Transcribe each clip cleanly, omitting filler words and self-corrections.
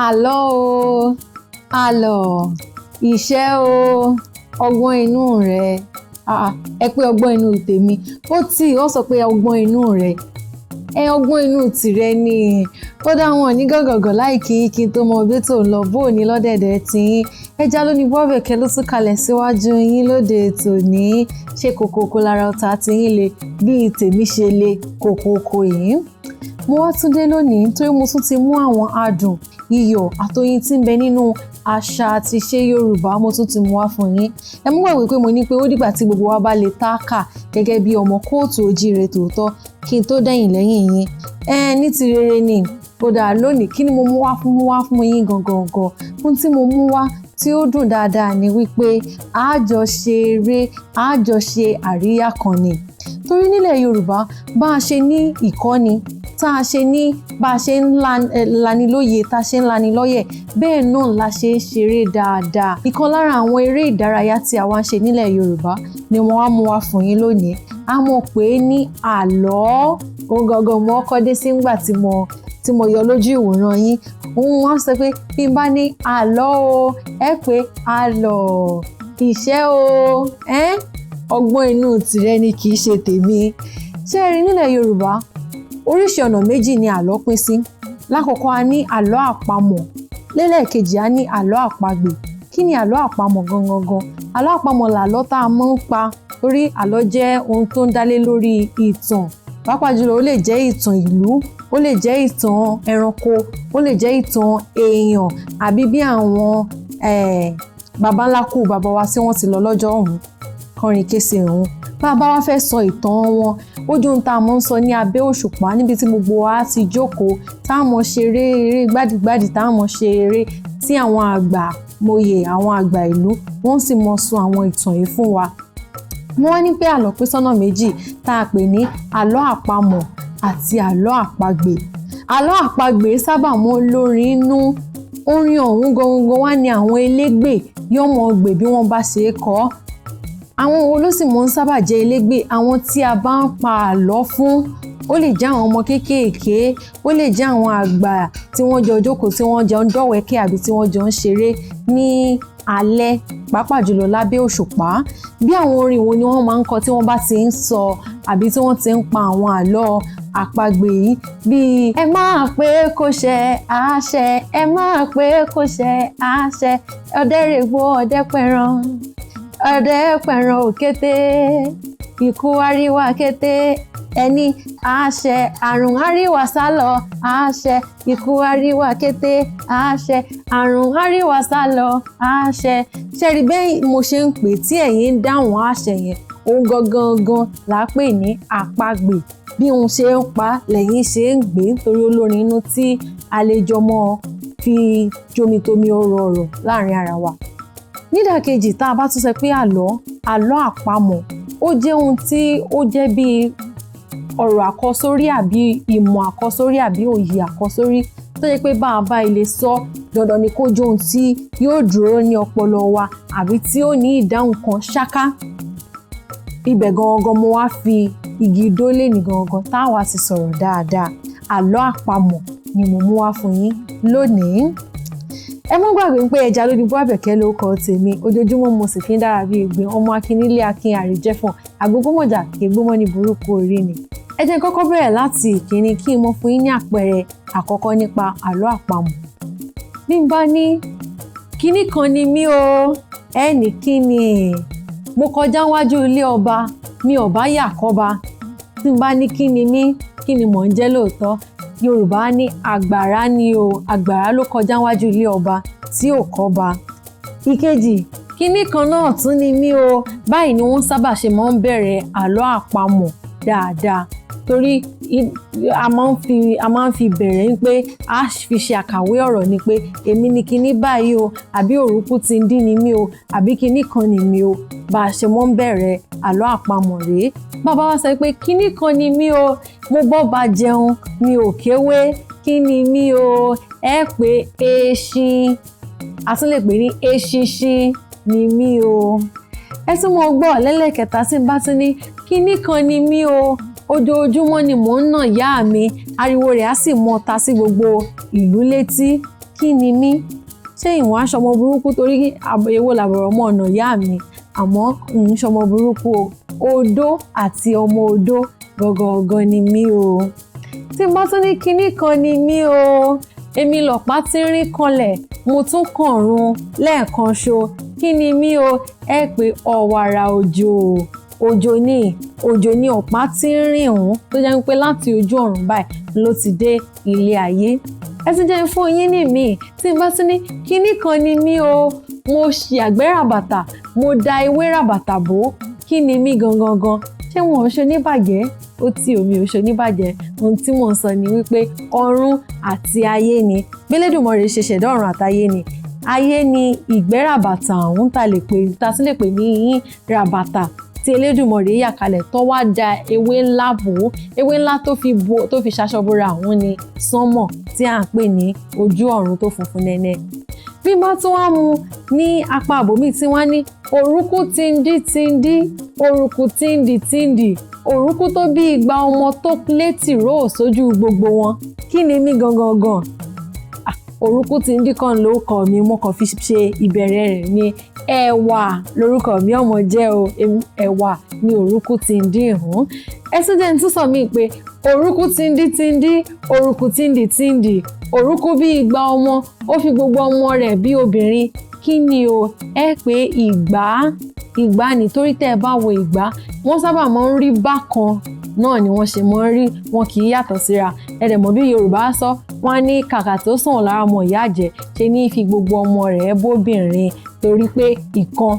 Àlọ́ o, àlọ́, ìṣẹ́ o, ọgbọ́n inú rẹ̀. Ẹ pé ọgbọ́n inú tèmi, ó sọ pé ọgbọ́n inú rẹ̀. Ọgbọ́n inú tìrẹ ni. Kódà wọn ní gọ̀gọ̀gọ̀ láì kí n tó mọ bí tó ń lọ bó ní lọ́dẹ̀dẹ̀ tiyín. Ejalonibu Abeke ló tún kalẹ̀ síwájú yín lóde tòní. Ṣé kòkòkò lára ọ̀tá tiyín le bí tèmi ṣe le kòkòkò yìí? Mo wá tún dé lónìí nítorí mo tún ti mú àwọn adùn, iyọ̀ àtòyìn tí ń bẹ nínú àṣà àti ìṣe Yorùbá mo tún ti mú wá fún yín. Ẹ mú gbàgbé pé mo ní pé ó dìgbà tí gbogbo wa bá lè táàkà gẹ́gẹ́ bí ọmọ kóòtù òjíire tòótọ́ kí n tó dẹ̀yìn lẹ́yìn yín. Ní ti rere ni. Kódà lónìí kí ni mo mú wá fún yín gangan. Ohun tí mo mú wá tí ó dùn dáadáa ni wípé àjọ ṣe eré, àjọ ṣe àríyá kan ni. Torí nílẹ̀ Yorùbá bá a ṣe ní ìkọ́ni, tá a ṣe ní bá a ṣe ń lani lóye, tá a ṣe ń lani lọ́yẹ̀, bẹ́ẹ̀ náà la ṣe ń ṣeré dáadáa. Ìkan lára àwọn eré ìdárayá tí a wá ń ṣe nílẹ̀ Yorùbá ni mo wá mú wá fún yín lónìí. A mọ̀ pé ní àlọ́, gangan mo kọ́ dé sí ńgbà tí mo yọ lójú ìwòran yín. Wọ́n sọ pé bí n bá ní àlọ́ o, ẹ pé àlọ́, ìṣẹ́ o, ọgbọ́n inú tìrẹ ni kì í ṣe tèmi. Ṣé ẹ rí nílẹ̀ Yorùbá? Oríṣi ọ̀nà méjì ni àlọ́ pín sí. Lákọ̀ọ́kọ́ a ní àlọ́ àpamọ̀, lẹ́lẹ́ẹ̀kejì a ní àlọ́ àpagbè. Kí ni àlọ́ àpamọ̀ gangan? Àlọ́ àpamọ̀ làlọ́ tá a máa ń pa torí àlọ́ jẹ́ ohun tó ń dálé lórí ìtàn. Pàápàá jùlọ ó lè jẹ́ ìtàn ìlú, ó lè jẹ́ ìtàn ẹranko, ó lè jẹ́ ìtàn èèyàn àbí bí àwọn baba ńlá kú bàbá wa tí wọ́n ti lọ lọ́jọ́ ọ̀hún kọrin kése ọ̀hún. Bàbá wa fẹ́ sọ ìtàn wọn, ojú ń ta mọ́ ń sọ ní abẹ́ òṣùpá níbi tí gbogbo wa ti jókòó táwọn ṣeré eré gbádìgbádì táwọn ṣe eré tí àwọn àgbà mòye àwọn àgbà ìlú wọ́n sì mọ sọ àwọn ìtàn yìí fún wa. Wọ́n ní pé àlọ́ pín sọ́nà méjì tá a pè ní àlọ́ àpamọ̀ àti àlọ́ àpagbè. Àlọ́ àpagbè sábà mọ́ lórin inú. Orin ọ̀hún gangan wá ní àwọn elégbè yóò mọ̀ gbè bí wọ́n bá ṣe é kọ́. Àwọn wo ló sì mọ̀ ń sábà jẹ́ elégbè? Àwọn tí a bá ń pa àlọ́ fún. Ó lè jẹ́ àwọn ọmọ kéékèèké, ó lè jẹ́ àwọn àgbà tí wọ́n jọ jókòó tí wọ́n jọ ń dọ̀wẹ́kẹ̀ àbí tí wọ́n jọ ń ṣeré ní alẹ́, pàápàá jùlọ lábẹ́ òṣùpá. Bí àwọn orin wo ni wọ́n máa ń kọ tí wọ́n bá ti ń sọ àbí tí wọ́n ti ń pa àwọn àlọ́ àpagbè yìí bíi ẹ máa pé kó ṣẹ àṣẹ, ẹ máa pé kó ṣẹ àṣẹ, ọdẹ règbò ọdẹ pẹran, ọdẹ pẹran òkété, ikú àríwá kété, ẹni àṣẹ, àrùn àríwá sálọ àṣẹ, ikú àríwá kété àṣẹ, àrùn àríwá sálọ àṣẹ. Ṣẹ́rí bẹ́ẹ̀ mo ṣe ń pè tí ẹ̀yin ń dáhùn àṣẹ yẹn, òun gangan là á pè ní àpagbè. Bí òun ṣe ń pa lẹ́yìn ṣe ń gbé nítorí olórin inú tí àlejò mọ́ fi jomitomi ọ̀rọ̀ láàrin ara wa. Nídàkejì tá a bá tún sọ pé àlọ́ àpamọ̀, ó jẹ́ ohun tí ó jẹ́ bí ọ̀rọ̀ àkọsórí àbí ìmọ̀ àkọsórí àbí òye àkọsórí tó jẹ́ pé bá a bá ilé sọ dandan ni kó jẹ́ ohun tí yóò dúró ní ọpọlọ wa àbí tí ó ní ìdáhùn kan ṣáká. Ibẹ̀ gangan mo wá fi igi dólé ní gangan táwa ti sọ̀rọ̀ dáadáa. Àlọ́ àpamọ̀ ni mo mú wá fún yín lónìí. Ẹ má gbàgbé pé Ejalonibu Abeke ló kọ tèmi, ojoojúmọ́ mo sì fi ń dára bí ìgbín, ọmọ akínílé akin àríjẹ́fọ̀n, àgbógbómọ̀jà kègbómọ́ ní burúkú orí ni. Ẹ jẹ́ kọ́kọ́ bẹ̀rẹ̀ láti ìkíní kí n mọ fún yín ní àpẹẹrẹ àkọ́kọ́ nípa àlọ́ àpamọ̀. Bí n bá ní kíní kan ni mí o, ẹnì kíni, mo kọjá wájú ilé ọba, mi ò bá yà kọ́ba. Tí n bá ní kíni mí, kíni mò ń jẹ́ lóòótọ́? Yorùbá ní àgbàrá ni o, àgbàrá ló kọjá wájú ilé ọba tí ò kọ́ba. Ìkejì, kíní kan náà tún ni mí o. Báyìí ni wọ́n sábà ṣe máa ń bẹ̀rẹ̀ àlọ́ àpamọ̀ dáadáa torí a máa ń fi bẹ̀rẹ̀ ní pé a fi ṣe àkàwé ọ̀rọ̀ ni pé èmi ni kíní báyìí o, àbí òrùkú ti ń dín ni mí o, àbí kíní kan ni mí o. Bá a ṣe máa ń bẹ̀rẹ̀ àlọ́ àpamọ̀ rèé. Bàbá wa sọ pé kíní kan ni mí o, mo bọ́ba jẹun, mi ò kéwé, kí ni mí o? Ẹ pé eṣin, a tún lè pè ní eṣinṣin ni mí o. Ẹ tún mọ gbọ́ lẹ́lẹ́kẹta tí n bá tún ní kíní kan ni mí o, ojoojúmọ́ ni mò ń nà yá mi, ariwo rẹ̀ á sì mọ ta sí gbogbo ìlú létí. kí ni mí ṣé ìwọ̀n aṣọmọ burúkú torí èwo làbọ̀rọ̀ ọmọ ọ̀nà ìyá mi àmọ́ ń ṣọmọ burúkú o odó àti ọmọ odó gangan ni mí o. tí n bá tún ní kinní kan ni mí o èmi lọ̀pá tí ń rí kanlẹ̀ mo tún kànrun lẹ́ẹ̀kan ṣo kí ni mí o ẹ pé ọ̀wàrà òjò ní ọ̀pá tí ń rìn ọ̀hún tó jẹ́ pé láti ojú ọ̀run báyìí ló ti dé ilé ayé. ẹ ti jẹ́ fún yín ní mi tí n bá tún ní kinní kan ni mí o mo ṣì àgbẹ̀ ràbàtà mo da ewé ràbàtà bò kí ni mí gangan ṣé wọn ò ṣe oníbàjẹ́ ó tí omi ò ṣe oníbàjẹ́ ohun tí mò ń sọ ni wípé ọ̀run àti ayé ni b'Elédùmarè ṣe ṣẹ̀dá ọ̀run àtayé ni ayé ni ìgbẹ́ ràbàtà ọ̀hún ta sí lè pè ní yín ràbàtà tí Elédùmarè yà kalẹ̀ tó wá da ewé ńlá bò ó ewé ńlá tó fi ṣaṣọbora ọ̀hún ni sánmọ̀ tí à ń pè ní ojú ọ̀run tó funfun nẹ́nẹ́. bí bá tún wá mu ní apá àbòmí tí wọ́n ní òrùkú tìndí òrùkú tìndì òrùkú tó bí igba ọmọ tó létí ró sójú gbogbo wọn kí ni mí gangan. òrùkú tìndí kan lórúkọ mi mo kàn fi ṣe ìbẹ̀rẹ̀ rẹ̀ ní ẹ̀wà lórúkọ mi ọmọ jẹ́ o ẹ̀wà ní òrùkú tìndí hàn. ẹsẹ̀ tún sọ mí pé òrùkú tìndí òrùkú tìndì òrùkú bí igba ọmọ ó fi gbogbo ọmọ rẹ̀ bí obìnrin kí ni o ẹ pé ìgbà nítorí tẹ́ ẹ bá wo ìgbà wọ́n sábà máa ń rí bákan náà ni wọ́n ṣe máa ń rí wọn kì í yàtọ̀ síra ẹ̀dẹ̀ mọ̀ bí Yorùbá sọ wọ́n á ní kàkà tó sàn lára ọmọ ìyá àjẹ́ ṣe ní fi gbogbo ọmọ rẹ̀ bóbìnrin torí pé ìkan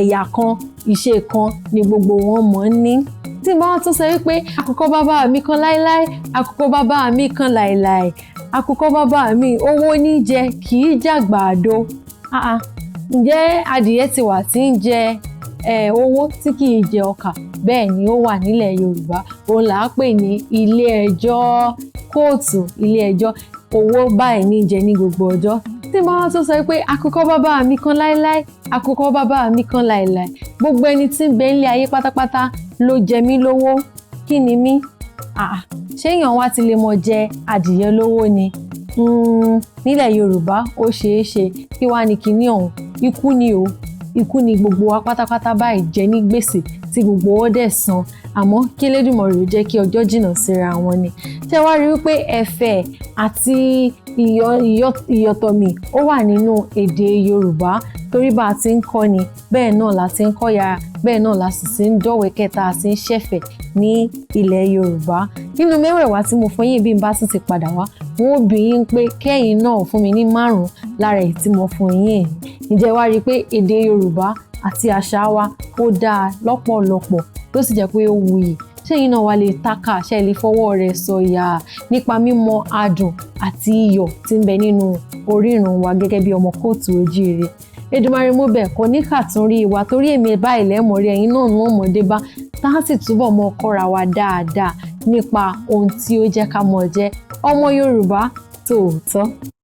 ẹ̀yà kan ìṣe kan ni gbogbo wọn mọ̀ ń ní. tí bá wọn tún sọ wípé àkùkọ bàbá mi kan láíláí àkùkọ bàbá mi kan láíláí àkùkọ bàbá mi owó ní jẹ kì í jàgbàdo. ǹjẹ́ adìyẹ ti wà tí ń jẹ owó tí kì í jẹ ọkà bẹ́ẹ̀ ni ó wà nílẹ̀ Yorùbá òun là á pè ní ilé ẹjọ́ kóòtù ilé ẹjọ́ owó báyìí ní jẹ ní gbogbo ọjọ́. tí bá wọn tún sọ pé àkùkọ bàbá mi kan láíláí àkùkọ bàbá mi kan láíláí gbogbo ẹni tí ń bẹ nílé ayé pátápátá ló jẹ mí lówó kí ni mí ṣé èèyàn wá ti lè mọ jẹ adìyẹ lówó ni nílẹ̀ Yorùbá ó ṣeé ṣe kí wá ní kinní ọ̀hún ikú ni gbogbo wa pátápátá báyìí jẹ ní gbèsè tí gbogbo wọn dẹ̀ san àmọ́ kí Elédùmarè jẹ́ kí ọjọ́ jìnnà síra wọn ni. ṣé wá rí wípé ẹ̀fẹ̀ àti ìyọ̀tọ̀mì ó wà nínú èdè Yorùbá torí bá a ti ń kọ́ ni bẹ́ẹ̀ náà la ti ń kọ́ yàrá bẹ́ẹ̀ náà la sì ti ń dọ̀wẹ́kẹ̀ tá a ti ń ṣẹ̀fẹ̀ ní ilẹ̀ Yorùbá. nínú mẹ́wẹ̀ẹ̀wá tí mo fún yín bí n bá tún ti padà wá wọn ò bí yín pé kẹ́yìn náà fún mi ní 5 lára èyí tí mo fún yín. ǹjẹ́ wá rí i pé èdè Yorùbá àti àṣà wa ó dáa lọ́pọ̀lọpọ̀ tó sì jẹ́ pé ó wuyì ṣẹ́yìn náà wá lè tákà ṣe lè fọwọ́ rẹ̀ sọ̀yà nípa mímọ̀ adùn àti iyọ̀ tí ń bẹ nínú orírun wa gẹ́gẹ́ bí ọmọ kóòtù ojíire. Èdùmàrè mo bẹ̀ kọ́ ní kàtúnrí ìwà torí èmi báyìí lẹ́mọ̀ rí ẹ̀yin náà ní wọ́n mọ̀ọ́dé bá tá a sì túbọ̀ mọ́ kọ́ra wa dáadáa nípa ohun tí ó jẹ́ ká mọ̀ jẹ́ ọmọ Yorùbá tòótọ́.